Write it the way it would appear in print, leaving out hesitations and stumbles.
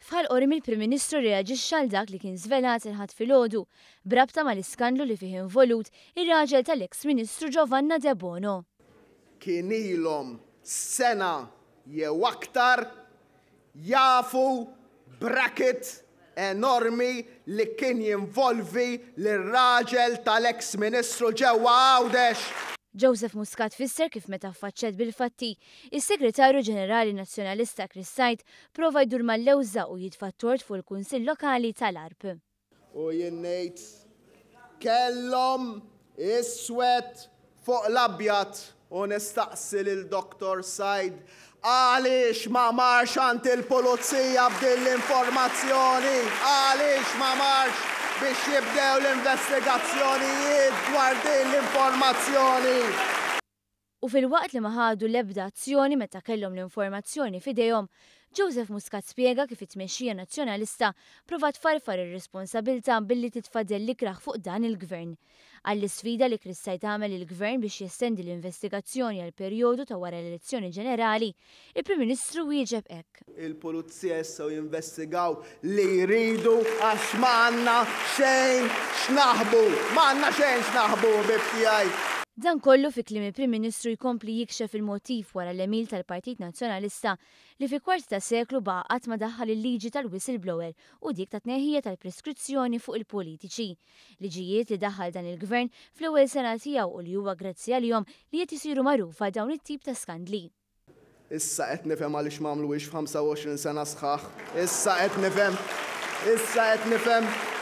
Fħal qorim il-Prim Ministru reaġixxa għal dak li kien żvelat il-ħadd filgħodu brabta mal-iskandlu li fih involut ir-raġel tal-eks Ministru Giovanna De Bono. Kien ilhom sena jew aktar jafu bracket enormi li kien jinvolvi lir-raġel tal-eks Ministru ġewwa Għawdex. Joseph Muscat fisser kif meta affaċċat bil-fatti, is-Segretarju Ġenerali Nazzjonalista Chris Sajt prova jdur mal-lewża u jitfa' t-tort fuq il-Kunsill Lokali tal-Arp. U jien ngħid kellhom iswed fuq l-abjad u nistaqsi lil-Dr. Sajt għaliex ma marx għand il-Pulizija b'din l-informazzjoni, għaliex ma marx biex jibdew l-investigazzjonijiet dwar din l-informazzjoni. U fil-waqt li ma ħadu l-ebda azzjoni meta kellhom l-informazzjoni f'idejhom, Joseph Muscat spjega kif it-tmexxija nazzjonalista provat tfarfar ir-responsabbiltà billi titfadel l-ikraħ fuq dan il-gvern. Għall-isfida li Chris Sajt għamel il-gvern biex jestendi l-investigazzjoni għal perjodu ta' wara l-elezzjoni ġenerali, il-Prim Ministru wieġeb hekk. Il-Pulizija jistgħu jinvestigaw li jridu għax m'għandna xejn x'naħbu, m'għandna xejn x'naħbu bibtijaj. Dan kollu fi kliem il-Prim Ministru jkompli jikxef il-motiv wara l-emil tal-Partit Nazzjonalista li fi kwart ta' seklu baqa' qatt ma daħħal il-liġi tal-whistleblower u dik ta' tneħħija tal-preskrizzjoni fuq il-politiċi. Liġijiet li daħħal dan il-gvern fl-ewwel sena tiegħu u li huwa grazzi għalihom li qed isiru magħrufa dawn it-tip ta' skandli. Issa qed nifhem għaliex m'għamluhiex f'25 sena sħaħ. Issa qed nifhem.